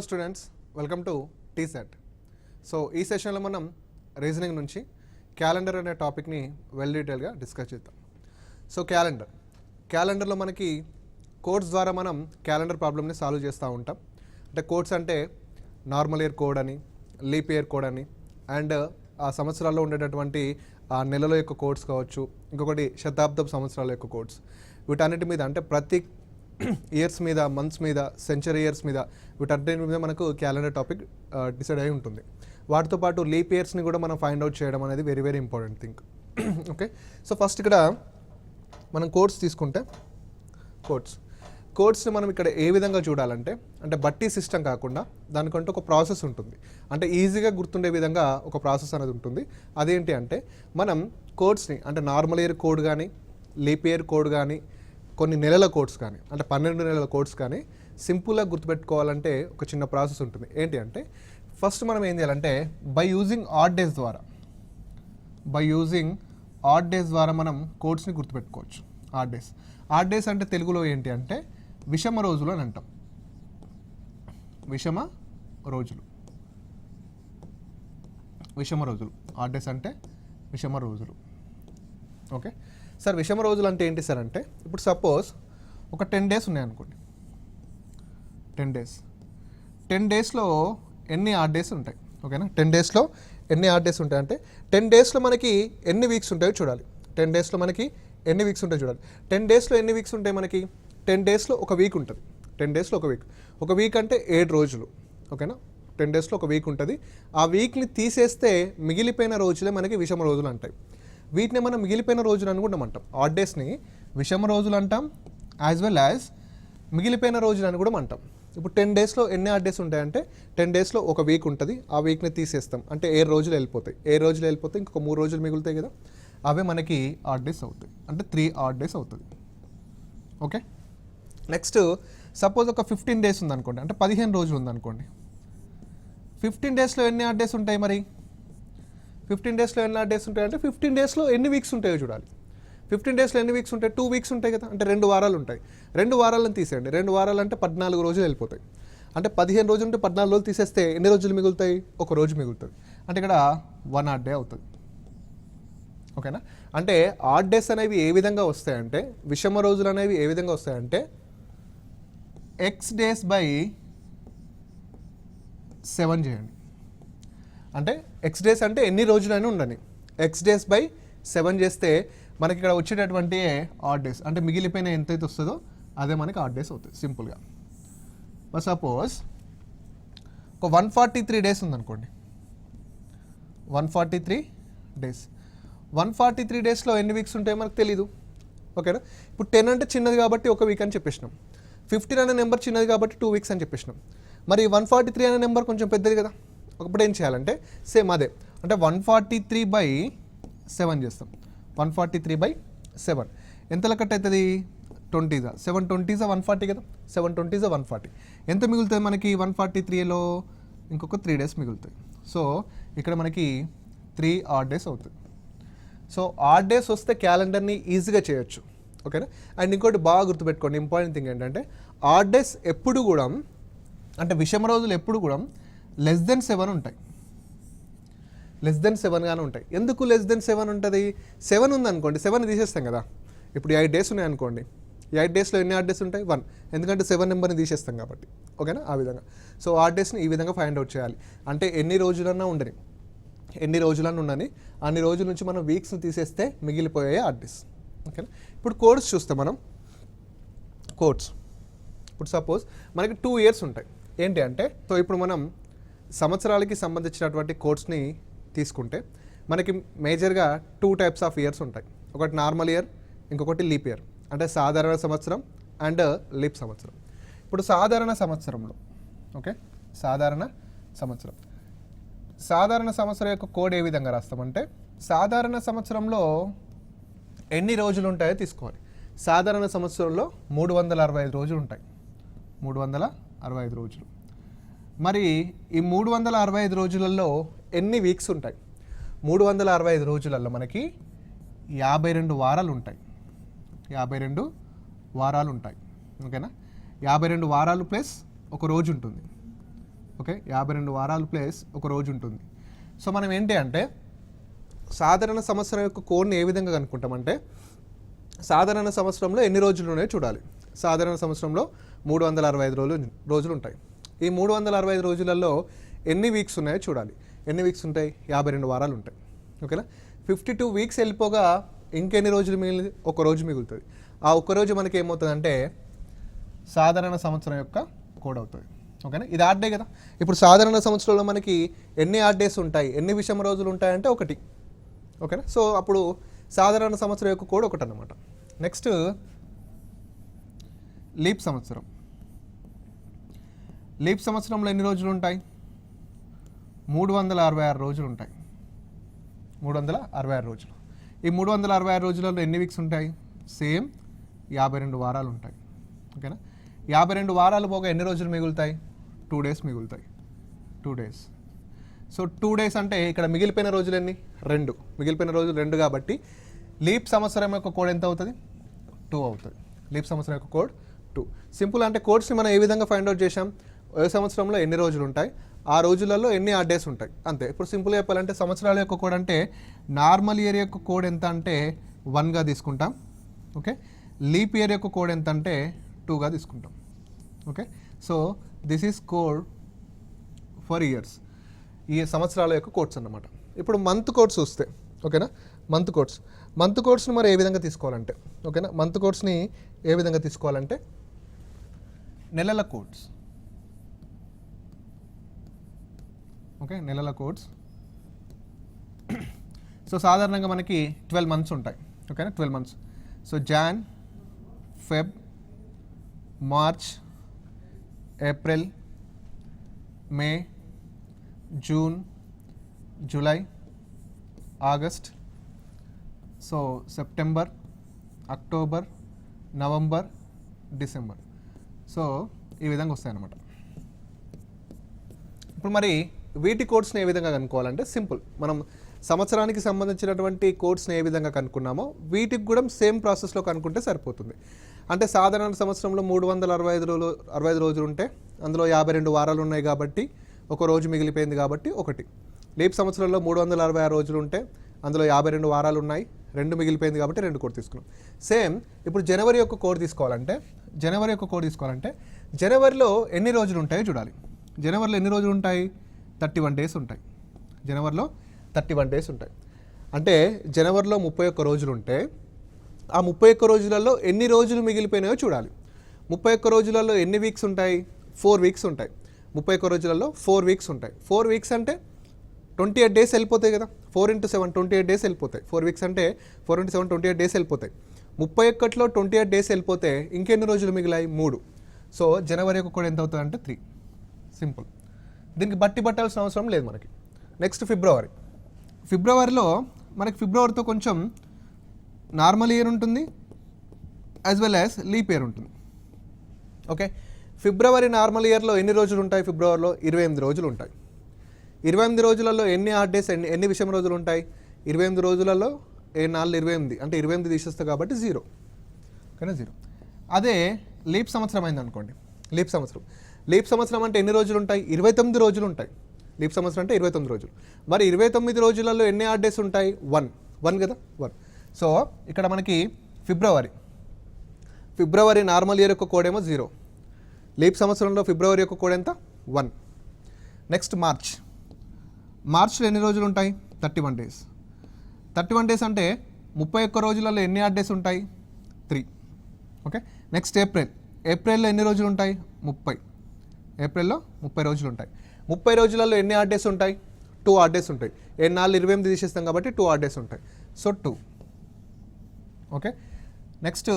Hello students, welcome to TSET. So ఈ సెషన్లో మనం రీజనింగ్ నుంచి క్యాలెండర్ అనే టాపిక్ని వెల్ డీటెయిల్గా డిస్కస్ చేద్దాం. సో క్యాలెండర్లో మనకి కోడ్స్ ద్వారా మనం క్యాలెండర్ ప్రాబ్లమ్ని సాల్వ్ చేస్తూ ఉంటాం. అంటే కోడ్స్ అంటే నార్మల్ ఇయర్ కోడ్ అని, లీప్ ఇయర్ కోడ్ అని, అండ్ ఆ సంవత్సరాల్లో ఉండేటటువంటి ఆ నెలల యొక్క కోడ్స్ కావచ్చు, ఇంకొకటి శతాబ్దపు సంవత్సరాల యొక్క కోడ్స్. వీటన్నిటి మీద అంటే ప్రతి ఇయర్స్ మీద, మంత్స్ మీద, సెంచరీ ఇయర్స్ మీద, వీటన్నిటి మీద మనకు క్యాలెండర్ టాపిక్ డిసైడ్ అయి ఉంటుంది. వాటితో పాటు లీప్ ఇయర్స్ని కూడా మనం ఫైండ్ అవుట్ చేయడం అనేది very very important thing. Okay, so first ఇక్కడ మనం కోడ్స్ తీసుకుంటే కోడ్స్ని మనం ఇక్కడ ఏ విధంగా చూడాలంటే, అంటే బట్టి సిస్టమ్ కాకుండా దానికంటూ ఒక ప్రాసెస్ ఉంటుంది. అంటే ఈజీగా గుర్తుండే విధంగా ఒక ప్రాసెస్ అనేది ఉంటుంది. అదేంటి అంటే మనం కోడ్స్ని అంటే నార్మల్ ఇయర్ కోడ్ కానీ, లీప్ ఇయర్ కోడ్ కానీ, కొన్ని నెలల కోడ్స్ కానీ, అంటే 12 నెలల కోడ్స్ కానీ సింపుల్గా గుర్తుపెట్టుకోవాలంటే ఒక చిన్న ప్రాసెస్ ఉంటుంది. ఏంటి అంటే ఫస్ట్ మనం ఏం చేయాలంటే బై యూజింగ్ ఆడ్ డేస్ ద్వారా మనం కోడ్స్ని గుర్తుపెట్టుకోవచ్చు. ఆడ్ డేస్ అంటే తెలుగులో ఏంటి అంటే విషమ రోజులు అని అంటాం. విషమ రోజులు ఆడ్ డేస్ అంటే విషమ రోజులు. ఓకే సార్, విషమ రోజులు అంటే ఏంటి సార్ అంటే, ఇప్పుడు సపోజ్ ఒక 10 డేస్ ఉన్నాయనుకోండి. 10 డేస్లో ఎన్ని ఆడ్ డేస్ ఉంటాయి? ఓకేనా, 10 డేస్లో ఎన్ని ఆడ్ డేస్ ఉంటాయి అంటే 10 డేస్లో మనకి ఎన్ని వీక్స్ ఉంటాయో చూడాలి. 10 డేస్లో మనకి ఎన్ని వీక్స్ ఉంటాయో చూడాలి. 10 డేస్లో ఎన్ని వీక్స్ ఉంటాయి మనకి? 10 డేస్లో ఒక వీక్ ఉంటుంది. 10 డేస్లో ఒక వీక్ అంటే 7 రోజులు. ఓకేనా, 10 డేస్లో ఒక వీక్ ఉంటుంది. ఆ వీక్ని తీసేస్తే మిగిలిపోయిన రోజులే మనకి విషమ రోజులు అంటాయి. వీటిని మనం మిగిలిపోయిన రోజులు అని కూడా అంటాం. ఆడ్ డేస్ని విషమ రోజులు అంటాం, యాజ్ వెల్ యాజ్ మిగిలిపోయిన రోజులు అని కూడా అంటాం. ఇప్పుడు 10 డేస్లో ఎన్ని ఆడ్ డేస్ ఉంటాయంటే 10 డేస్లో ఒక వీక్ ఉంటుంది. ఆ వీక్ని తీసేస్తాం అంటే 7 రోజులు వెళ్ళిపోతాయి. 7 రోజులు వెళ్ళిపోతే ఇంకొక 3 రోజులు మిగులుతాయి కదా, అవే మనకి ఆడ్ డేస్ అవుతాయి. అంటే 3 ఆడ్ డేస్ అవుతుంది. ఓకే, నెక్స్ట్ సపోజ్ ఒక 15 డేస్ ఉందనుకోండి, అంటే 15 రోజులు ఉందనుకోండి. 15 డేస్లో ఎన్ని ఆడ్ డేస్ ఉంటాయి మరి? 15 డేస్లో ఎన్ని ఆడ్ డేస్ ఉంటాయి అంటే 15 డేస్లో ఎన్ని వీక్స్ ఉంటాయో చూడాలి. 15 డేస్లో ఎన్ని వీక్స్ ఉంటాయి? 2 వీక్స్ ఉంటాయి కదా, అంటే 2 వారాలు ఉంటాయి. 2 వారాలను తీసేయండి. 2 వారాలు అంటే 14 రోజులు వెళ్ళిపోతాయి. అంటే 15 రోజులు ఉంటే 14 రోజులు తీసేస్తే ఎన్ని రోజులు మిగులుతాయి? ఒక రోజు మిగులుతుంది. అంటే ఇక్కడ 1 ఆడ్ డే అవుతుంది. ఓకేనా, అంటే ఆడ్ డేస్ అనేవి ఏ విధంగా వస్తాయంటే, విషమ రోజులు అనేవి ఏ విధంగా వస్తాయంటే x డేస్ బై 7 చేయండి. అంటే ఎక్స్ డేస్ అంటే ఎన్ని రోజులైనా ఉండని, ఎక్స్ డేస్ బై 7 చేస్తే మనకి ఇక్కడ వచ్చేటటువంటి ఆడ్ డేస్ అంటే మిగిలిపోయిన ఎంతైతే వస్తుందో అదే మనకి ఆడ్ డేస్ అవుతుంది సింపుల్గా. సపోజ్ ఒక 143 డేస్ ఉందనుకోండి. 143 డేస్ 143 డేస్లో ఎన్ని వీక్స్ ఉంటాయో మనకు తెలీదు. ఓకేనా, ఇప్పుడు 10 అంటే చిన్నది కాబట్టి ఒక వీక్ అని చెప్పేసినాం. 15 అనే నెంబర్ చిన్నది కాబట్టి 2 వీక్స్ అని చెప్పేసినాం. మరి 143 అనే నెంబర్ కొంచెం పెద్దది కదా. ఒకప్పుడు ఏం చేయాలంటే సేమ్ అదే, అంటే 143 బై 7 చేస్తాం. 143 బై 7 ఎంత లెక్కట్ అవుతుంది? 20 7 20 140 కదా, 7 20 140. ఎంత మిగులుతుంది మనకి 143లో? ఇంకొక 3 డేస్ మిగులుతాయి. సో ఇక్కడ మనకి 3 ఆడ్ డేస్ అవుతుంది. సో ఆడ్ డేస్ వస్తే క్యాలెండర్ని ఈజీగా చేయొచ్చు. ఓకేనా, అండ్ ఇంకోటి బాగా గుర్తుపెట్టుకోండి, ఇంపార్టెంట్ థింగ్ ఏంటంటే ఆడ్ డేస్ ఎప్పుడు కూడా, అంటే విషమ రోజులు ఎప్పుడు కూడా లెస్ దెన్ 7 ఉంటాయి. లెస్ దెన్ 7గానే ఉంటాయి. ఎందుకు లెస్ దెన్ 7 ఉంటుంది? 7 ఉందనుకోండి, 7 తీసేస్తాం కదా. ఇప్పుడు 8 డేస్ ఉన్నాయనుకోండి, 8 డేస్లో ఎన్ని ఆడ్ డేస్ ఉంటాయి? 1, ఎందుకంటే 7 నెంబర్ని తీసేస్తాం కాబట్టి. ఓకేనా, ఆ విధంగా. సో ఆడ్ డేస్ని ఈ విధంగా ఫైండ్ అవుట్ చేయాలి. అంటే ఎన్ని రోజులన్నా ఉండని, అన్ని రోజుల నుంచి మనం వీక్స్ని తీసేస్తే మిగిలిపోయాయి ఆడ్ డేస్. ఓకేనా, ఇప్పుడు కోడ్స్ చూస్తాం మనం. ఇప్పుడు సపోజ్ మనకి 2 ఇయర్స్ ఉంటాయి. ఏంటి అంటే, సో ఇప్పుడు మనం సంవత్సరాలకి సంబంధించినటువంటి కోడ్స్ని తీసుకుంటే మనకి మేజర్గా 2 టైప్స్ ఆఫ్ ఇయర్స్ ఉంటాయి. ఒకటి నార్మల్ ఇయర్, ఇంకొకటి లీప్ ఇయర్. అంటే సాధారణ సంవత్సరం అండ్ లీప్ సంవత్సరం. ఇప్పుడు సాధారణ సంవత్సరంలో, ఓకే, సాధారణ సంవత్సరం యొక్క కోడ్ ఏ విధంగా రాస్తామంటే, సాధారణ సంవత్సరంలో ఎన్ని రోజులు ఉంటాయో తీసుకోవాలి. సాధారణ సంవత్సరంలో 365 రోజులు ఉంటాయి. 365 రోజులు. మరి ఈ 365 రోజులలో ఎన్ని వీక్స్ ఉంటాయి? 365 రోజులలో మనకి 52 వారాలు ఉంటాయి. 52 వారాలు ఉంటాయి. ఓకేనా, 52 వారాలు ప్లస్ ఒక రోజు ఉంటుంది. ఓకే 52 వారాలు ప్లస్ ఒక రోజు ఉంటుంది. సో మనం ఏంటి అంటే సాధారణ సంవత్సరం యొక్క కోడ్ని ఏ విధంగా కనుక్కుంటామంటే సాధారణ సంవత్సరంలో ఎన్ని రోజులు ఉన్నాయో చూడాలి. సాధారణ సంవత్సరంలో 365 రోజులు ఉంటాయి. ఈ 365 రోజులలో ఎన్ని వీక్స్ ఉన్నాయో చూడాలి. ఎన్ని వీక్స్ ఉంటాయి? 52 వారాలు ఉంటాయి. ఓకేనా? 52 వీక్స్ వెళ్ళిపోగా ఇంకెన్ని రోజులు మిగిలి? ఒక రోజు మిగులుతుంది. ఆ ఒక్క రోజు మనకి ఏమవుతుందంటే సాధారణ సంవత్సరం యొక్క కోడ్ అవుతుంది. ఓకేనా? ఇది ఆడ్ డే కదా. ఇప్పుడు సాధారణ సంవత్సరంలో మనకి ఎన్ని ఆడ్ డేస్ ఉంటాయి, ఎన్ని విషమ రోజులు ఉంటాయంటే ఒకటి. ఓకేనా? సో అప్పుడు సాధారణ సంవత్సరం యొక్క కోడ్ ఒకటి అన్నమాట. నెక్స్ట్ లీప్ సంవత్సరం. లీప్ సంవత్సరంలో ఎన్ని రోజులు ఉంటాయి? 366 రోజులు ఉంటాయి. 366 రోజులు. ఈ 366 రోజులలో ఎన్ని వీక్స్ ఉంటాయి? సేమ్ 52 వారాలు ఉంటాయి. ఓకేనా? 52 వారాలు పోగా ఎన్ని రోజులు మిగులుతాయి? 2 డేస్ మిగులుతాయి. 2 డేస్. సో 2 డేస్ అంటే ఇక్కడ మిగిలిపోయిన రోజులు ఎన్ని? 2. మిగిలిపోయిన రోజులు 2 కాబట్టి లీప్ సంవత్సరం యొక్క కోడ్ ఎంత అవుతుంది? 2 అవుతుంది. లీప్ సంవత్సరం యొక్క కోడ్ 2. సింపుల్. అంటే కోడ్స్ని మనం ఏ విధంగా ఫైండ్ అవుట్ చేసాం? ఏ సంవత్సరంలో ఎన్ని రోజులు ఉంటాయి, ఆ రోజులలో ఎన్ని ఆడ్ డేస్ ఉంటాయి, అంతే. ఇప్పుడు సింపుల్గా చెప్పాలంటే సంవత్సరాల యొక్క కోడ్ అంటే నార్మల్ ఇయర్ యొక్క కోడ్ ఎంత అంటే 1గా తీసుకుంటాం. ఓకే. లీప్ ఇయర్ యొక్క కోడ్ ఎంత అంటే 2గా తీసుకుంటాం. Okay. So this is code for years. ఈ సంవత్సరాల యొక్క కోడ్స్ అన్నమాట. ఇప్పుడు మంత్ కోడ్స్ వస్తే ఓకేనా, మంత్ కోడ్స్ని మరి ఏ విధంగా తీసుకోవాలంటే ఓకేనా, మంత్ కోడ్స్ని ఏ విధంగా తీసుకోవాలంటే నెలల కోడ్స్. ఓకే, నెలల కోడ్స్. సో సాధారణంగా మనకి 12 మంత్స్ ఉంటాయి. ఓకేనా, 12 months. So Jan, Feb, March, April, May, June, July, August, so September, October, November, December. So ఈ విధంగా వస్తాయన్నమాట. ఇప్పుడు మరి వీటి కోడ్స్ని ఏ విధంగా కనుక్కోవాలంటే సింపుల్. మనం సంవత్సరానికి సంబంధించినటువంటి కోడ్స్ని ఏ విధంగా కనుక్కున్నామో వీటికి కూడా సేమ్ ప్రాసెస్లో కనుక్కుంటే సరిపోతుంది. అంటే సాధారణ సంవత్సరంలో 365 రోజులు ఉంటే అందులో 52 వారాలు ఉన్నాయి కాబట్టి ఒక రోజు మిగిలిపోయింది కాబట్టి ఒకటి. లీప్ సంవత్సరంలో 366 రోజులు ఉంటే అందులో 52 వారాలు ఉన్నాయి, 2 మిగిలిపోయింది కాబట్టి 2 కోడ్ తీసుకున్నాం. సేమ్ ఇప్పుడు జనవరి యొక్క కోడ్ తీసుకోవాలంటే జనవరిలో ఎన్ని రోజులు ఉంటాయో చూడాలి. జనవరిలో ఎన్ని రోజులు ఉంటాయి? 31 డేస్ ఉంటాయి. జనవరిలో 31 డేస్ ఉంటాయి. అంటే జనవరిలో 31 రోజులు ఉంటే ఆ 31 రోజులలో ఎన్ని రోజులు మిగిలిపోయినాయో చూడాలి. 31 రోజులలో ఎన్ని వీక్స్ ఉంటాయి? 4 వీక్స్ ఉంటాయి. 31 రోజులలో 4 వీక్స్ ఉంటాయి. 4 వీక్స్ అంటే 28 డేస్ వెళ్ళిపోతాయి కదా. 4 × 7 28 డేస్ వెళ్ళిపోతాయి. 4 వీక్స్ అంటే 4 × 7 28 డేస్ వెళ్ళిపోతాయి. 31లో 28 డేస్ వెళ్ళిపోతే ఇంకెన్ని రోజులు మిగిలాయి? 3. సో జనవరి యొక్క కోడ్ ఎంత అవుతుంది అంటే 3. సింపుల్. దీనికి బట్టి పట్టాల్సిన అవసరం లేదు మనకి. నెక్స్ట్ ఫిబ్రవరిలో మనకి ఫిబ్రవరితో కొంచెం నార్మల్ ఇయర్ ఉంటుంది as well as leap year ఉంటుంది. ఓకే, ఫిబ్రవరి నార్మల్ ఇయర్లో ఎన్ని రోజులు ఉంటాయి? ఫిబ్రవరిలో 28 రోజులు ఉంటాయి. 28 రోజులలో ఎన్ని ఆడ్ డేస్, ఎన్ని విషమ రోజులు ఉంటాయి? 28 రోజులలో 4 28 అంటే 28 తీసేస్తాయి కాబట్టి 0. ఓకేనా, 0. అదే లీప్ సంవత్సరం అయింది అనుకోండి. లీప్ సంవత్సరం అంటే ఎన్ని రోజులు ఉంటాయి? 29 రోజులు ఉంటాయి. లీప్ సంవత్సరం అంటే 29 రోజులు. మరి 29 రోజులలో ఎన్ని ఆడ్ డేస్ ఉంటాయి? 1 కదా, 1. సో ఇక్కడ మనకి ఫిబ్రవరి నార్మల్ ఇయర్ యొక్క కోడ్ ఏమో 0. లీప్ సంవత్సరంలో ఫిబ్రవరి యొక్క కోడ్ ఎంత? 1. నెక్స్ట్ మార్చ్లో ఎన్ని రోజులు ఉంటాయి? 31 డేస్. 31 డేస్ అంటే 31 రోజులలో ఎన్ని ఆడ్ డేస్ ఉంటాయి? 3. ఓకే, నెక్స్ట్ ఏప్రిల్లో ఎన్ని రోజులు ఉంటాయి? 30. ఏప్రిల్లో 30 రోజులు ఉంటాయి. 30 రోజులలో ఎన్ని ఆడ్ డేస్ ఉంటాయి? 2 ఆడ్ డేస్ ఉంటాయి. 4 28 తీసేస్తాం కాబట్టి 2 ఆడ్ డేస్ ఉంటాయి. సో 2. ఓకే, నెక్స్ట్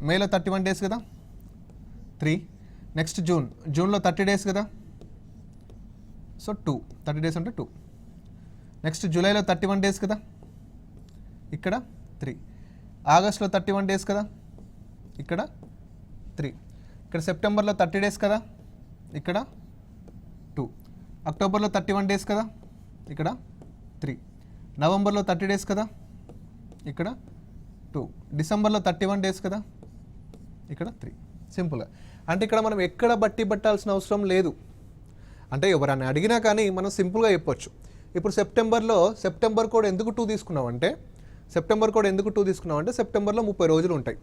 మేలో 31 డేస్ కదా, 3. నెక్స్ట్ జూన్లో 30 డేస్ కదా, సో 2. 30 డేస్ అంటే 2. నెక్స్ట్ జూలైలో 31 డేస్ కదా, ఇక్కడ 3. ఆగస్ట్లో 31 డేస్ కదా, ఇక్కడ 3. ఇక్కడ సెప్టెంబర్లో 30 డేస్ కదా, ఇక్కడ 2. అక్టోబర్లో 31 డేస్ కదా, ఇక్కడ 3. నవంబర్లో 30 డేస్ కదా, ఇక్కడ 2. డిసెంబర్లో 31 డేస్ కదా, ఇక్కడ 3. సింపుల్గా. అంటే ఇక్కడ మనం ఎక్కడ బట్టి పట్టాల్సిన అవసరం లేదు. అంటే ఎవరైనా అడిగినా కానీ మనం సింపుల్గా చెప్పొచ్చు. ఇప్పుడు సెప్టెంబర్ కోడ్ ఎందుకు 2 తీసుకున్నామంటే సెప్టెంబర్లో 30 రోజులు ఉంటాయి.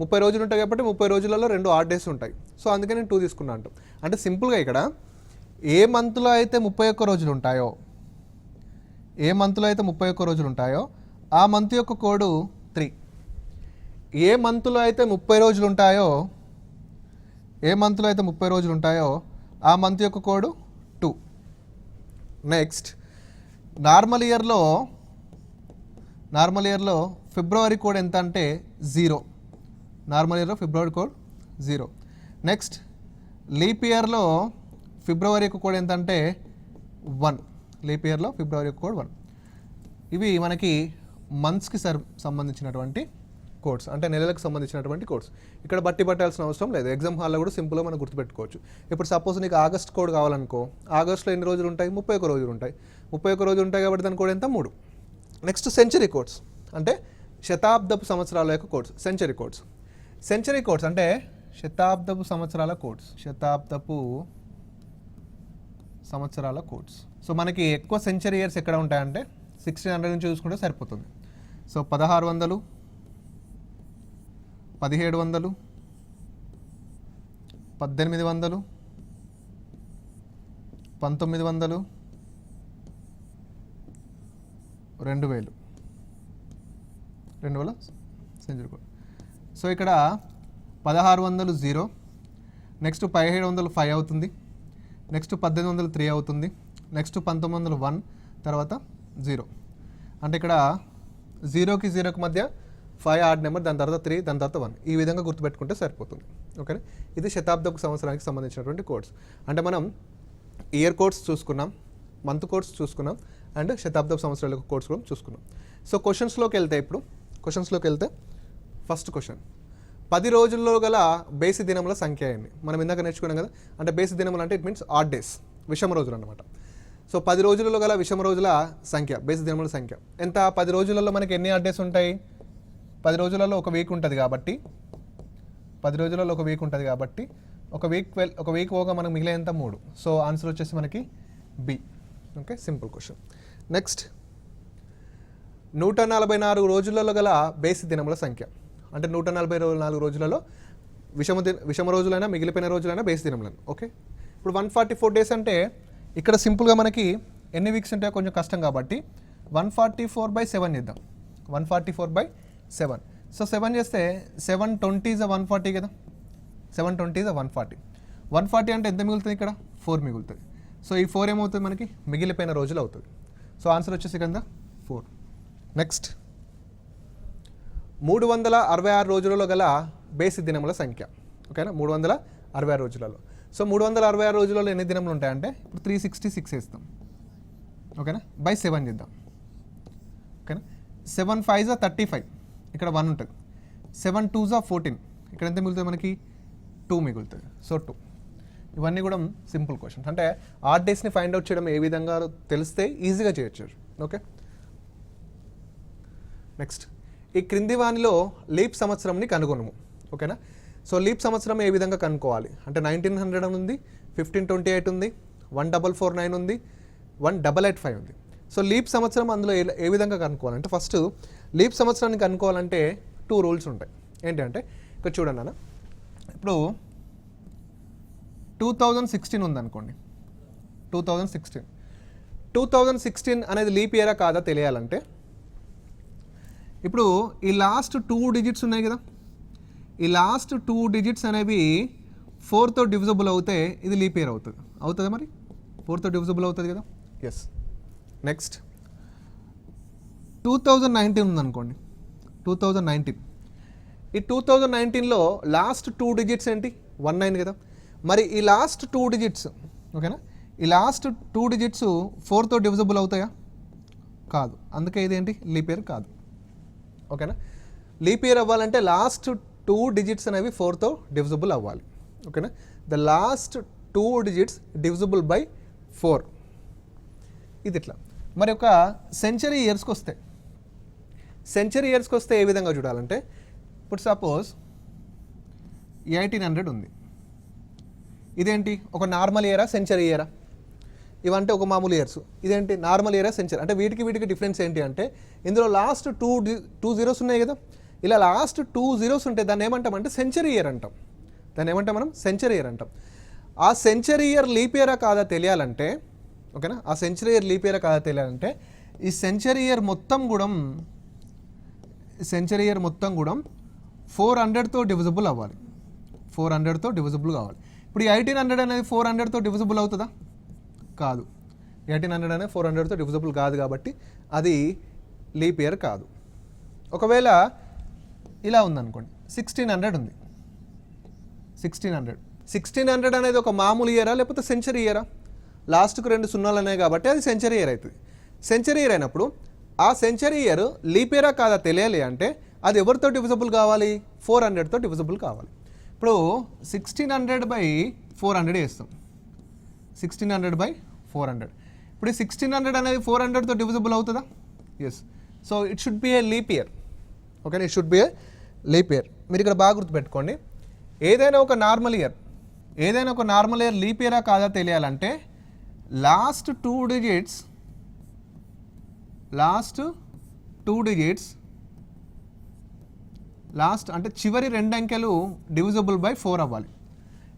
30 రోజులు ఉంటాయి కాబట్టి 30 రోజులలో 2 ఆడ్ డేస్ ఉంటాయి. సో అందుకే నేను 2 తీసుకున్నా అంటాం. అంటే సింపుల్గా ఇక్కడ ఏ మంత్లో అయితే 31 రోజులు ఉంటాయో ఆ మంత్ యొక్క కోడ్ 3. ఏ మంత్లో అయితే 30 రోజులు ఉంటాయో ఆ మంత్ యొక్క కోడ్ 2. నెక్స్ట్ నార్మల్ ఇయర్లో ఫిబ్రవరి కోడ్ ఎంత అంటే 0. నార్మల్ ఇయర్లో ఫిబ్రవరి కోడ్ 0. నెక్స్ట్ లీప్ ఇయర్లో ఫిబ్రవరి యొక్క కోడ్ ఎంత అంటే 1. లీప్ ఇయర్లో ఫిబ్రవరి యొక్క కోడ్ 1. ఇవి మనకి మంత్స్కి సంబంధించినటువంటి కోడ్స్, అంటే నెలలకు సంబంధించినటువంటి కోడ్స్. ఇక్కడ బట్టి పట్టాల్సిన అవసరం లేదు. ఎగ్జామ్ హాల్లో కూడా సింపుల్గా మనం గుర్తుపెట్టుకోవచ్చు. ఇప్పుడు సపోజ్ నీకు ఆగస్ట్ కోడ్ కావాలనుకో, ఆగస్ట్లో ఎన్ని రోజులు ఉంటాయి? 31 రోజులు ఉంటాయి. 31 రోజులు ఉంటాయి కాబట్టి దాని కోడ్ ఎంత? 3. నెక్స్ట్ సెంచరీ కోడ్స్, అంటే శతాబ్దపు సంవత్సరాల యొక్క కోడ్స్. సెంచరీ కోడ్స్ అంటే శతాబ్దపు సంవత్సరాల కోడ్స్. సో మనకి ఎక్కువ సెంచరీ ఇయర్స్ ఎక్కడ ఉంటాయంటే 1600 నుంచి చూసుకుంటే సరిపోతుంది. So 1600, 1700, 1800, 1900, 2000 century code. సో ఇక్కడ 1600 0, నెక్స్ట్ 1700 5 అవుతుంది, నెక్స్ట్ 1800 3 అవుతుంది, నెక్స్ట్ 1900 1, తర్వాత 0. అంటే ఇక్కడ 0కి 0కి మధ్య 5 ఆడ్ నెంబర్, దాని తర్వాత 3, దాని తర్వాత 1. ఈ విధంగా గుర్తుపెట్టుకుంటే సరిపోతుంది. ఓకేనా? ఇది శతాబ్దపు సంవత్సరానికి సంబంధించినటువంటి కోడ్స్. అంటే మనం ఇయర్ కోడ్స్ చూసుకున్నాం, మంత్ కోడ్స్ చూసుకున్నాం, అండ్ శతాబ్దపు సంవత్సరాల కోడ్స్ కూడా చూసుకున్నాం. సో క్వశ్చన్స్లోకి వెళ్తే ఫస్ట్ క్వశ్చన్, 10 రోజుల్లో గల బేసి దినముల సంఖ్య ఏంటి? మనం ఇందాక నేర్చుకున్నాం కదా. అంటే బేసి దినములు అంటే ఇట్ మీన్స్ ఆడ్ డేస్, విషమ రోజులు అన్నమాట. సో 10 రోజులలో గల విషమ రోజుల సంఖ్య, బేసి దినముల సంఖ్య ఎంత? 10 రోజులలో మనకి ఎన్ని ఆడ్ డేస్ ఉంటాయి? 10 రోజులలో ఒక వీక్ ఉంటుంది కాబట్టి ఒక వీక్ పోగా మనకు మిగిలేంత 3. సో ఆన్సర్ వచ్చేసి మనకి B. Okay, simple question. Next 144 రోజులలో గల బేసి దినముల సంఖ్య. అంటే 144 రోజులలో విషమ రోజులైనా మిగిలిపోయిన రోజులైనా బేసి దినములను. ఓకే, ఇప్పుడు 144 డేస్ అంటే ఇక్కడ సింపుల్గా మనకి ఎన్ని వీక్స్ ఉంటాయో కొంచెం కష్టం కాబట్టి 144/7 చేద్దాం. 144/7. సో 7 చేస్తే 720 is 140 కదా. 720 is 140. 140 అంటే ఎంత మిగులుతుంది? ఇక్కడ 4 మిగులుతుంది. సో ఈ 4 ఏమవుతుంది? మనకి మిగిలిపోయిన రోజులు అవుతుంది. సో ఆన్సర్ వచ్చేసి కింద 4. నెక్స్ట్ 366 రోజులలో గల బేసి దినముల సంఖ్య. ఓకేనా? 366 రోజులలో. సో 366 రోజులలో ఎన్ని దినములు ఉంటాయంటే ఇప్పుడు 366 వేస్తాం. ఓకేనా? బై 7 చేద్దాం. ఓకేనా? 7 5 35, ఇక్కడ 1 ఉంటుంది. 7 2 14, ఇక్కడ ఎంత మిగులుతుంది? మనకి 2 మిగులుతుంది. సో 2. ఇవన్నీ కూడా సింపుల్ క్వశ్చన్స్. అంటే ఆడ్ డేస్ని ఫైండ్ అవుట్ చేయడం ఏ విధంగా తెలిస్తే ఈజీగా చేయొచ్చు. ఓకే, నెక్స్ట్ ఈ క్రింది వానిలో లీప్ సంవత్సరంని కనుగొనము. ఓకేనా? సో లీప్ సంవత్సరం ఏ విధంగా కనుక్కోవాలి అంటే 1900 ఉంది, 1528 ఉంది, 1449 ఉంది, 1885 ఉంది. సో లీప్ సంవత్సరం అందులో ఏ విధంగా కనుక్కోవాలంటే ఫస్ట్ లీప్ సంవత్సరాన్ని కనుక్కోవాలంటే 2 రూల్స్ ఉంటాయి. ఏంటంటే ఇక్కడ చూడండి అన్న, ఇప్పుడు 2016 ఉందనుకోండి. 2016 అనేది లీప్ ఇయరా కాదా తెలియాలంటే ఇప్పుడు ఈ లాస్ట్ 2 డిజిట్స్ ఉన్నాయి కదా, ఈ లాస్ట్ 2 డిజిట్స్ అనేవి 4తో డివిజిబుల్ అవుతే ఇది లీప్ ఇయర్ అవుతుంది మరి 4తో డివిజిబుల్ అవుతుంది కదా. ఎస్. నెక్స్ట్ 2019 ఉందనుకోండి. 2019, ఈ 2019లో లాస్ట్ 2 డిజిట్స్ ఏంటి? 19 కదా. మరి ఈ లాస్ట్ 2 డిజిట్స్, ఓకేనా, ఈ లాస్ట్ 2 డిజిట్స్ 4తో డివిజిబుల్ అవుతాయా? కాదు. అందుకే ఇదేంటి? లీప్ ఇయర్ కాదు. ఓకేనా? లీప్ ఇయర్ అవ్వాలంటే లాస్ట్ 2 డిజిట్స్ అనేవి 4తో డివిజిబుల్ అవ్వాలి. ఓకేనా? The last 2 digits divisible by 4. ఇది ఇట్లా. మరి ఒక సెంచరీ ఇయర్స్కి వస్తే ఏ విధంగా చూడాలంటే ఇప్పుడు సపోజ్ 1800 ఉంది. ఇదేంటి? ఒక నార్మల్ ఇయరా సెంచరీ ఇయరా? ఇవంటే ఒక మామూలు ఇయర్స్. ఇదేంటి నార్మల్ ఇయర్ సెంచరీ. అంటే వీటికి డిఫరెన్స్ ఏంటి అంటే ఇందులో లాస్ట్ టూ జీరోస్ ఉన్నాయి కదా, ఇలా లాస్ట్ 2 జీరోస్ ఉంటే దాన్ని ఏమంటామంటే సెంచరీ ఇయర్ అంటాం. దాన్ని ఏమంటాం మనం? సెంచరీ ఇయర్ అంటాం. ఆ సెంచరీ ఇయర్ లీప్ ఇయరా కాదా తెలియాలంటే, ఓకేనా, ఆ సెంచరీ ఇయర్ లీప్ ఇయరా కాదా తెలియాలంటే ఈ సెంచరీ ఇయర్ మొత్తం కూడా 400తో డివిజిబుల్ అవ్వాలి. 400తో డివిజిబుల్ కావాలి. ఇప్పుడు ఈ 1800 అనేది 400తో డివిజిబుల్ అవుతుందా? కాదు. 1800 అనేది 400తో డివిజిబుల్ కాదు కాబట్టి అది లీప్ ఇయర్ కాదు. ఒకవేళ ఇలా ఉందనుకోండి, 1600 ఉంది. 1600 అనేది ఒక మామూలు ఇయరా లేకపోతే సెంచరీ ఇయరా? లాస్ట్కు 2 సున్నాలు ఉన్నాయి కాబట్టి అది సెంచరీ ఇయర్ అవుతుంది. సెంచరీ ఇయర్ అయినప్పుడు ఆ సెంచరీ ఇయర్ లీప్ ఇయరా కాదా తెలియాలి అంటే అది ఎవరితో డివిజిబుల్ కావాలి? 400తో డివిజిబుల్ కావాలి. ఇప్పుడు 1600/400 వేస్తాం. 1600/400. ఇప్పుడు ఈ 1600 అనేది 400తో డివిజిబుల్ అవుతుందా? Yes. So it should be a leap year. Okay, it should be a leap year. మీరు ఇక్కడ బాగా గుర్తుపెట్టుకోండి, ఏదైనా ఒక నార్మల్ ఇయర్ లీప్ ఇయరా కాదా తెలియాలంటే లాస్ట్ టూ డిజిట్స్ అంటే చివరి 2 అంకెలు డివిజిబుల్ బై 4 అవ్వాలి.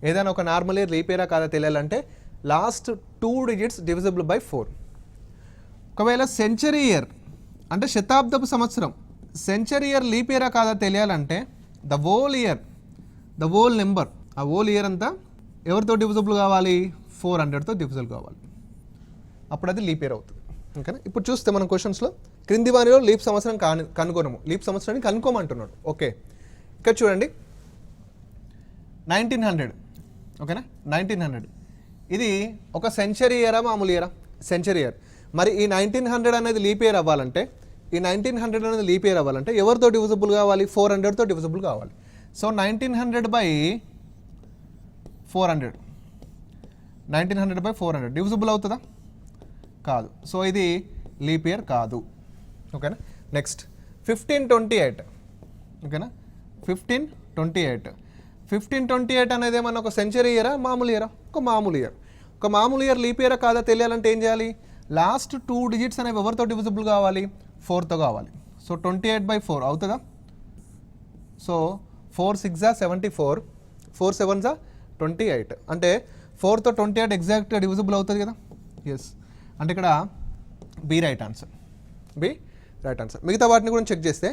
ఏదైనా ఒక నార్మల్ ఇయర్ లీప్ ఇయరా కాదా తెలియాలంటే లాస్ట్ 2 డిజిట్స్ డివిజిబుల్ బై 4. ఒకవేళ సెంచరీ ఇయర్ అంటే శతాబ్దపు సంవత్సరం, సెంచరీ ఇయర్ లీప్ ఇయరా కాదా తెలియాలంటే ద హోల్ నెంబర్, ఆ హోల్ ఇయర్ అంతా ఎవరితో డివిజిబుల్ కావాలి? 400తో డివిజిబుల్ కావాలి. అప్పుడు అది లీప్ ఇయర్ అవుతుంది. ఓకేనా? ఇప్పుడు చూస్తే మనం క్వశ్చన్స్లో క్రింది వానిలో లీప్ సంవత్సరం కనుగొనము, లీప్ సంవత్సరాన్ని కనుక్కోమంటున్నాడు. ఓకే, ఇక్కడ చూడండి 1900. ఓకేనా, 1900 ఇది ఒక సెంచరీ ఇయరా మామూలు ఇయరా? Century year. మరి ఈ 1900 అనేది లీప్ ఇయర్ అవ్వాలంటే ఎవరితో డివిజిబుల్ కావాలి? 400తో డివిజిబుల్ కావాలి. సో 1900/400 డివిజిబుల్ అవుతుందా? కాదు. సో ఇది లీప్ ఇయర్ కాదు. ఓకేనా? నెక్స్ట్ 1528. ఓకేనా, 1528 అనేది ఏమన్నా ఒక సెంచరీ ఇయరా మామూలు ఇయరా? ఒక మామూలు ఇయర్ లీప్ ఇయరా కాదా తెలియాలంటే ఏం చేయాలి? లాస్ట్ 2 డిజిట్స్ అనేవి ఎవరితో డివిజిబుల్ కావాలి? 4తో కావాలి. సో 28/4 అవుతుందా? సో 4 6 74, 4 7 28. అంటే 4తో 28 ఎగ్జాక్ట్గా డివిజిబుల్ అవుతుంది కదా? ఎస్. అంటే ఇక్కడ బి రైట్ ఆన్సర్. మిగతా వాటిని కూడా చెక్ చేస్తే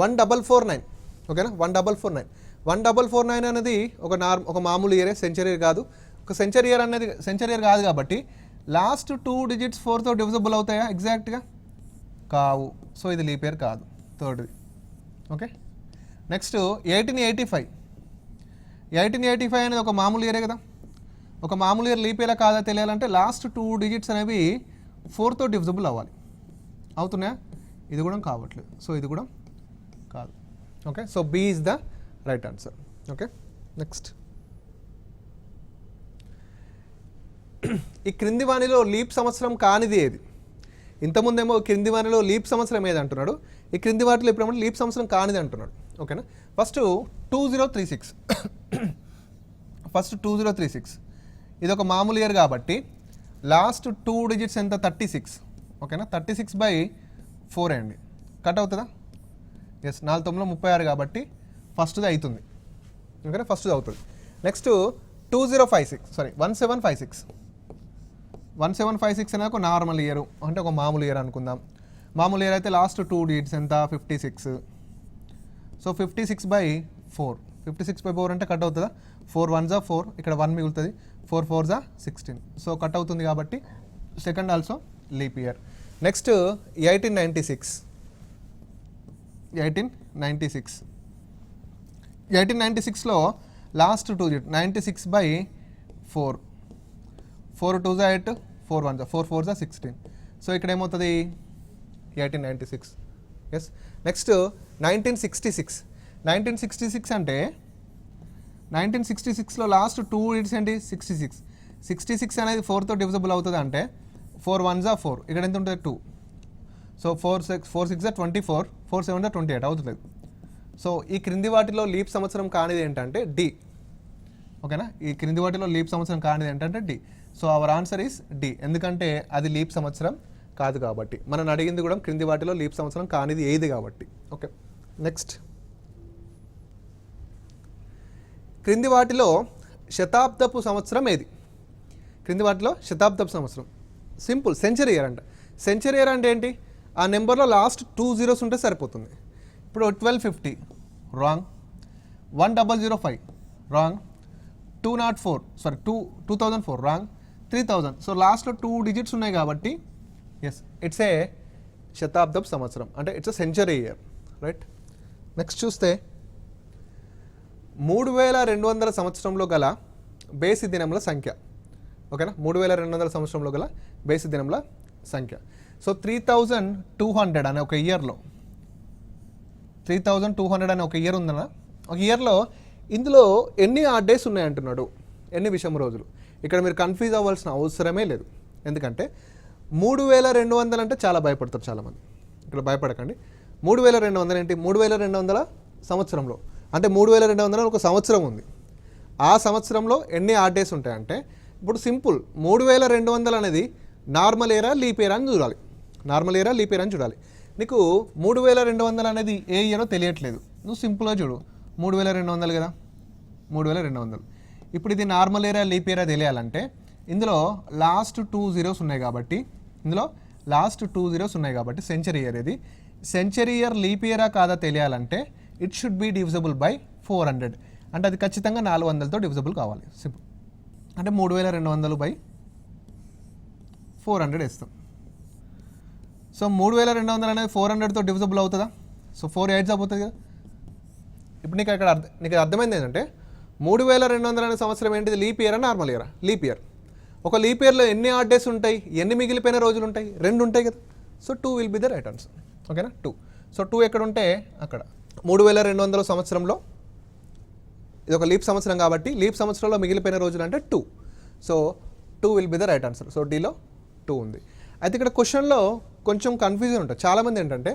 1449. ఓకేనా, 1449 అనేది ఒక మామూలు ఇయరే, సెంచరీ ఇయర్ కాదు. ఒక సెంచరీ ఇయర్ కాదు కాబట్టి లాస్ట్ 2 డిజిట్స్ 4తో డివిజిబుల్ అవుతాయా ఎగ్జాక్ట్గా? కావు. సో ఇది లీప్ ఇయర్ కాదు, థర్డ్ది. ఓకే, నెక్స్ట్ 1885 అనేది ఒక మామూలు ఇయరే కదా. ఒక మామూలు ఇయర్ లీప్ ఇయర్ కాదా తెలియాలంటే లాస్ట్ 2 డిజిట్స్ అనేవి 4తో డివిజిబుల్ అవ్వాలి. అవుతున్నాయా? ఇది కూడా కావట్లేదు. సో ఇది కూడా కాదు. Okay, so B is the right answer. Okay, next ఈ క్రింది వానిలో లీప్ సంవత్సరం కానిది ఏది? ఇంతకుముందేమో క్రింది వానిలో లీప్ సంవత్సరం ఏది అంటున్నాడు, ఈ క్రింది వాటిలో ఇప్పుడు లీప్ సంవత్సరం కానిది అంటున్నాడు. ఓకేనా, ఫస్ట్ 2036. ఇది ఒక మామూలు ఇయర్ కాబట్టి లాస్ట్ 2 డిజిట్స్ ఎంత? 36. ఓకేనా, 36/4 అండి. కట్ అవుతుందా? ఎస్, 4 9 36 కాబట్టి ఫస్ట్ది అవుతుంది. ఓకేనా, ఫస్ట్ది అవుతుంది. నెక్స్ట్ 1756 అనేది ఒక నార్మల్ ఇయర్, అంటే ఒక మామూలు ఇయర్ అనుకుందాం. మామూలు ఇయర్ అయితే లాస్ట్ 2 డిజిట్స్ ఎంత? 56. సో 56/4. 56/4 అంటే కట్ అవుతుందా? 4 1 4, ఇక్కడ 1 మిగులుతుంది. 4 4 16. సో కట్ అవుతుంది కాబట్టి second also leap year. Next 1896లో లాస్ట్ 2 డిజిట్ 96/4. 4 2 8, 4 1 4 4 16. సో ఇక్కడ ఏమవుతుంది? 1896. ఎస్. నెక్స్ట్ 1966 అంటే 1966లో లాస్ట్ 2 డిజిట్స్ ఏంటి? 66 అనేది 4తో డివిజిబుల్ అవుతుంది అంటే 4 1 4, ఇక్కడ ఎంత ఉంటుంది? 2. సో 4 6 24, 4 7 28 అవుతుంది. సో ఈ క్రింది వాటిలో లీప్ సంవత్సరం కానిది ఏంటంటే డి. ఓకేనా, ఈ క్రింది వాటిలో లీప్ సంవత్సరం కానిది ఏంటంటే D. So our answer is D, ఎందుకంటే అది లీప్ సంవత్సరం కాదు కాబట్టి. మనం అడిగింది కూడా క్రింది వాటిలో లీప్ సంవత్సరం కానిది ఏది కాబట్టి. Okay, next. క్రింది వాటిలో శతాబ్దపు సంవత్సరం ఏది? క్రింది వాటిలో శతాబ్దపు సంవత్సరం సింపుల్, సెంచరీ ఇయర్ అంట. సెంచరీ ఇయర్ అంటే ఏంటి? ఆ నెంబర్లో లాస్ట్ 2 zeros ఉంటే సరిపోతుంది. ఇప్పుడు 1250 రాంగ్, 1005 రాంగ్, 2004 రాంగ్, 3000. సో లాస్ట్లో 2 digits ఉన్నాయి కాబట్టి ఎస్, ఇట్స్ ఏ శతాబ్దపు సంవత్సరం, అంటే it's a century year, right. Next చూస్తే 3200 సంవత్సరంలో గల బేసి దినముల సంఖ్య. ఓకేనా, 3200 సంవత్సరంలో గల బేసి దినముల సంఖ్య. సో 3200 అనే ఒక ఇయర్లో 3200 అనే ఒక ఇయర్ ఉందన్న, ఒక ఇయర్లో ఇందులో ఎన్ని ఆడ్ డేస్ ఉన్నాయంటున్నాడు, ఎన్ని విషమ రోజులు. ఇక్కడ మీరు కన్ఫ్యూజ్ అవ్వాల్సిన అవసరమే లేదు, ఎందుకంటే 3200 అంటే చాలా భయపడతారు చాలామంది. ఇక్కడ భయపడకండి. 3200 ఏంటి? 3200 సంవత్సరంలో అంటే 3200 ఒక సంవత్సరం ఉంది. ఆ సంవత్సరంలో ఎన్ని ఆడ్ డేస్ ఉంటాయంటే, ఇప్పుడు సింపుల్ 3200 అనేది నార్మల్ ఇయరా లీప్ ఇయర్ అని చూడాలి. నార్మల్ ఇయరా లీప్ ఇయర్ అని చూడాలి. నీకు 3200 అనేది ఏ ఇయరో తెలియట్లేదు, నువ్వు సింపుల్గా చూడు, 3200 కదా, 3200. ఇప్పుడు ఇది నార్మల్ ఇయరా లీప్ ఇయరా తెలియాలంటే ఇందులో లాస్ట్ 2 zeros ఉన్నాయి కాబట్టి, సెంచరీ ఇయర్ ఇది. సెంచరీ ఇయర్ లీప్ ఇయరా కాదా తెలియాలంటే it should B divisible by 400, అంటే అది ఖచ్చితంగా 400తో డివిజబుల్ కావాలి. సింపుల్, అంటే 3200 బై 400 వేస్తాం. సో 3200 అనేది 400తో డివిజబుల్ అవుతుందా? సో 4 8s అవుతుంది కదా. ఇప్పుడు నీకు అర్థమైంది ఏంటంటే 3200 అనే సంవత్సరం ఏంటిది? లీప్ ఇయరా నార్మల్ ఇయరా? Leap year. ఒక లీప్ ఇయర్లో ఎన్ని ఆడ్ డేస్ ఉంటాయి, ఎన్ని మిగిలిపోయిన రోజులు ఉంటాయి? 2 ఉంటాయి కదా. So 2 will be the right answer. ఓకేనా, 2. సో 2 ఎక్కడ ఉంటే అక్కడ. 3200 సంవత్సరంలో ఇది ఒక లీప్ సంవత్సరం కాబట్టి లీప్ సంవత్సరంలో మిగిలిపోయిన రోజులు అంటే 2. So 2 will be the right answer. So డీలో 2 ఉంది. అయితే ఇక్కడ క్వశ్చన్లో కొంచెం కన్ఫ్యూజన్ ఉంటుంది. చాలామంది ఏంటంటే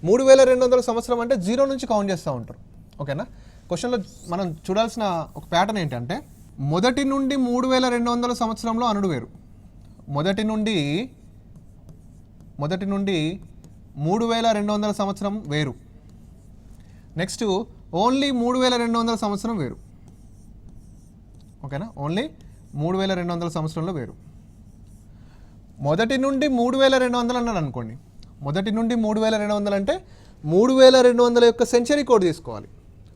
3200 సంవత్సరం అంటే 0 నుంచి కౌంట్ చేస్తూ ఉంటారు. ఓకేనా, క్వశ్చన్లో మనం చూడాల్సిన ఒక ప్యాటర్న్ ఏంటంటే మొదటి నుండి 3200 సంవత్సరంలో అనుడు వేరు. మొదటి నుండి 3200 సంవత్సరం వేరు. నెక్స్ట్ ఓన్లీ 3200 సంవత్సరం వేరు. ఓకేనా, ఓన్లీ 3200 సంవత్సరంలో వేరు. మొదటి నుండి 3200 అన్నాడు అనుకోండి. మొదటి నుండి 3200 అంటే 3200 యొక్క సెంచరీ కోడ్ తీసుకోవాలి.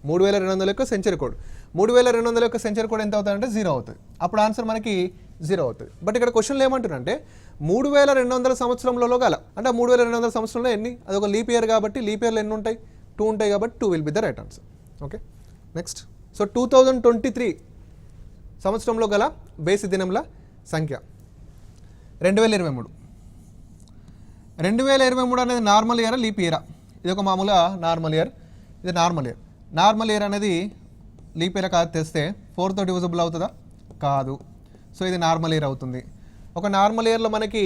3200 యొక్క సెంచరీ కోడ్. 3200 యొక్క సెంచరీ కోడ్ ఎంత అవుతుందంటే 0 అవుతుంది. అప్పుడు ఆన్సర్ మనకి 0 అవుతుంది. బట్ ఇక్కడ క్వశ్చన్లు ఏమంటున్నారంటే 3200 సంవత్సరంలో గల, అంటే 3200 సంవత్సరంలో ఎన్ని? అదొక లీప్ ఇయర్ కాబట్టి లీప్ ఇయర్లో ఎన్ని ఉంటాయి? 2 ఉంటాయి కాబట్టి 2 will be the right answer. Okay, next. So 2023 సంవత్సరంలో గల బేసి దినముల సంఖ్య 2023. 2023 అనేది నార్మల్ ఇయరా లీప్ ఇయరా? ఇది ఒక మామూలుగా నార్మల్ ఇయర్, ఇది నార్మల్ ఇయర్. నార్మల్ ఇయర్ అనేది లీప్ ఇయర్ కాదు తెస్తే 4తో డివిజబుల్ అవుతుందా? కాదు. సో ఇది నార్మల్ ఇయర్ అవుతుంది. ఒక నార్మల్ ఇయర్లో మనకి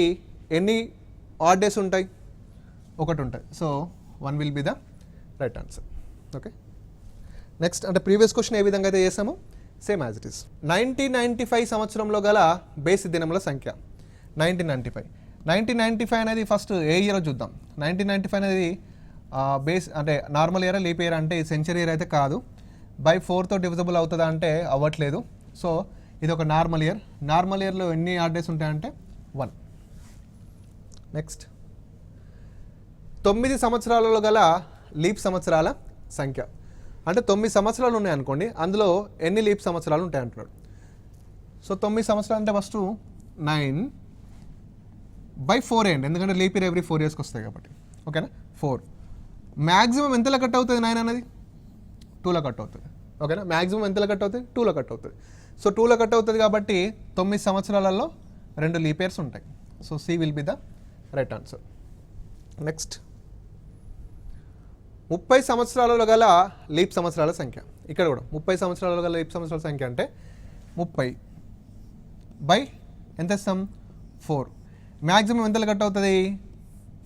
ఎన్ని ఆడ్ డేస్ ఉంటాయి? 1 ఉంటాయి. So 1 will be the right answer. Okay, next. అంటే ప్రీవియస్ క్వశ్చన్ ఏ విధంగా అయితే చేసామో సేమ్ యాజ్ ఇట్ ఈస్. 1995 సంవత్సరంలో గల బేసి దినముల సంఖ్య 1995 అనేది ఫస్ట్ ఏ ఇయర్ చూద్దాం. 1995 అనేది బేస్ అంటే నార్మల్ ఇయర్ లీప్ ఇయర్ అంటే సెంచరీ ఇయర్ అయితే కాదు. బై 4తో డివిజబుల్ అవుతుందా అంటే అవ్వట్లేదు. సో ఇది ఒక నార్మల్ ఇయర్. నార్మల్ ఇయర్లో ఎన్ని ఆడ్ డేస్ ఉంటాయంటే 1. నెక్స్ట్, 9 సంవత్సరాలలో గల లీప్ సంవత్సరాల సంఖ్య. అంటే 9 సంవత్సరాలు ఉన్నాయి అనుకోండి, అందులో ఎన్ని లీప్ సంవత్సరాలు ఉంటాయి అంటున్నాడు. సో 9 సంవత్సరాలు అంటే ఫస్ట్ 9/4 అండి, ఎందుకంటే లీప్ ఇయర్ ఎవ్రీ 4 yearsకి వస్తాయి కాబట్టి. ఓకేనా, 4. మ్యాక్సిమం ఎంతలో కట్ అవుతుంది 9 అనేది? 2లో కట్ అవుతుంది. ఓకేనా, మ్యాక్సిమం ఎంతలో కట్ అవుతుంది? 2లో కట్ అవుతుంది. సో 2లో కట్ అవుతుంది కాబట్టి 9 సంవత్సరాలలో 2 లీప్ ఇయర్స్ ఉంటాయి. So C will be the right answer. Next, 30 సంవత్సరాలలో గల లీప్ సంవత్సరాల సంఖ్య. ఇక్కడ కూడా 30 సంవత్సరాలలో గల లీప్ సంవత్సరాల సంఖ్య అంటే 30 బై ఎంత ఇస్తాం? 4. మ్యాక్సిమం ఎంతలో కట్ అవుతుంది?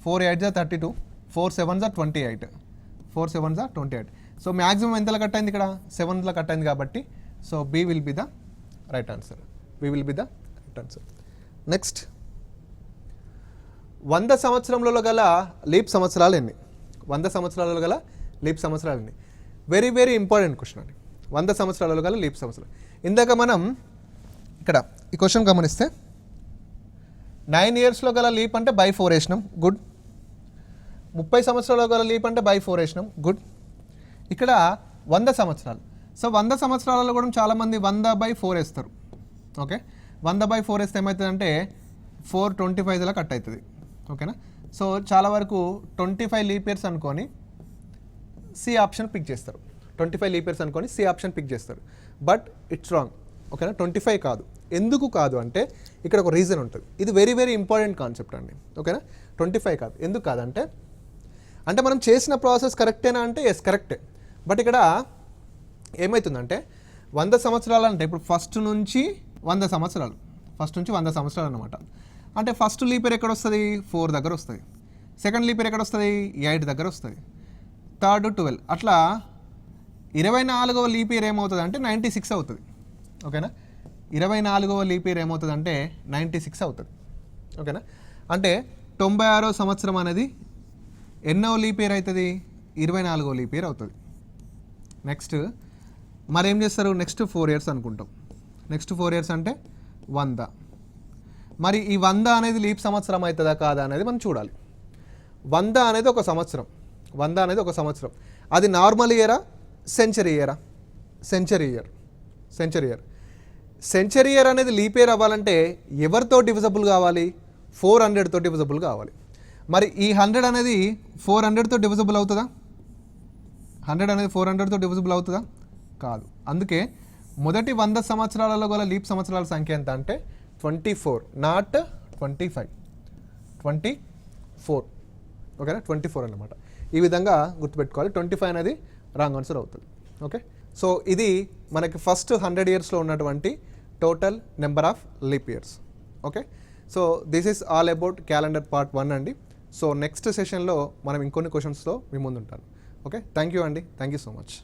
4 8s 32, 4 7s 28, 4 7s 28. So maximum ఎంతలో కట్ అయింది? ఇక్కడ 7లో కట్ అయింది కాబట్టి so B will be the right answer. B will be the right correct answer. Next, 100 సంవత్సరంలో గల లీప్ సంవత్సరాలు ఎన్ని? 100 సంవత్సరాలలో గల లీప్ సంవత్సరాలు ఎన్ని? వెరీ వెరీ ఇంపార్టెంట్ క్వశ్చన్ అండి. 100 సంవత్సరాలలో గల లీప్ సంవత్సరాలు. ఇందాక మనం ఇక్కడ ఈ క్వశ్చన్ గమనిస్తే 9 ఇయర్స్లో గల లీప్ అంటే బై 4 వేసినాం, గుడ్. 30 సంవత్సరాలలో గల లీప్ అంటే బై 4 వేసినాం, గుడ్. ఇక్కడ 100 సంవత్సరాలు. సో 100 సంవత్సరాలలో కూడా చాలామంది 100/4 వేస్తారు. ఓకే, 100/4 వేస్తే ఏమవుతుందంటే 425 కట్ అవుతుంది. ఓకేనా? సో చాలా వరకు 25 లీప్ ఇయర్స్ అనుకొని సి ఆప్షన్ పిక్ చేస్తారు. 25 లీప్ ఇయర్స్ అనుకొని సి ఆప్షన్ పిక్ చేస్తారు. But it's wrong. ఓకేనా? 25 కాదు. ఎందుకు కాదు అంటే ఇక్కడ ఒక రీజన్ ఉంటుంది. ఇది వెరీ వెరీ ఇంపార్టెంట్ కాన్సెప్ట్ అండి. ఓకేనా? 25 కాదు. ఎందుకు కాదంటే అంటే మనం చేసిన ప్రాసెస్ కరెక్టేనా అంటే ఎస్ కరెక్టే. బట్ ఇక్కడ ఏమవుతుందంటే 100 సంవత్సరాలు అంటే ఇప్పుడు ఫస్ట్ నుంచి 100 సంవత్సరాలు అనమాట. అంటే ఫస్ట్ లీప్ ఇయర్ ఎక్కడ వస్తుంది? 4 దగ్గర వస్తుంది. సెకండ్ లీప్ ఇయర్ ఎక్కడ వస్తుంది? 8 దగ్గర వస్తుంది. థర్డ్ 12. అట్లా 24వ లీప్ ఇయర్ ఏమవుతుంది అంటే 96 అవుతుంది. ఓకేనా? 24వ లీప్ ఇయర్ ఏమవుతుంది అంటే 96 అవుతుంది. ఓకేనా? అంటే 96వ సంవత్సరం అనేది ఎన్నో లీప్ ఇయర్ అవుతుంది? 24వ లీప్ ఇయర్ అవుతుంది. నెక్స్ట్ మరి ఏం చేస్తారు? నెక్స్ట్ 4 ఇయర్స్ అనుకుంటాం. నెక్స్ట్ 4 ఇయర్స్ అంటే 100. మరి ఈ 100 అనేది లీప్ సంవత్సరం అవుతుందా కాదా అనేది మనం చూడాలి. 100 అనేది ఒక సంవత్సరం. 100 అనేది ఒక సంవత్సరం. అది నార్మల్ ఇయరా, సెంచరీ ఇయరా? Century year. సెంచరీ ఇయర్ అనేది లీప్ ఇయర్ అవ్వాలంటే ఎవరితో డివిజబుల్ కావాలి? 400తో డివిజబుల్ కావాలి. మరి ఈ 100 అనేది 400తో డివిజబుల్ అవుతుందా? 100 అనేది 400తో డివిజబుల్ అవుతుందా? కాదు. అందుకే మొదటి 100 సంవత్సరాలలో గల లీప్ సంవత్సరాల సంఖ్య ఎంత అంటే 24, నాట్ 25. 24. ఓకేనా? 24 అన్నమాట. ఈ విధంగా గుర్తుపెట్టుకోవాలి. 25 అనేది రాంగ్ ఆన్సర్ అవుతుంది. ఓకే, సో ఇది మనకి ఫస్ట్ 100 ఇయర్స్లో ఉన్నటువంటి total number of leap years. Okay, so this is all about calendar part 1 అండి. సో నెక్స్ట్ సెషన్లో మనం ఇంకొన్ని క్వశ్చన్స్తో మీ ముందు ఉంటాను. ఓకే, థ్యాంక్ యూ అండి. Thank you so much.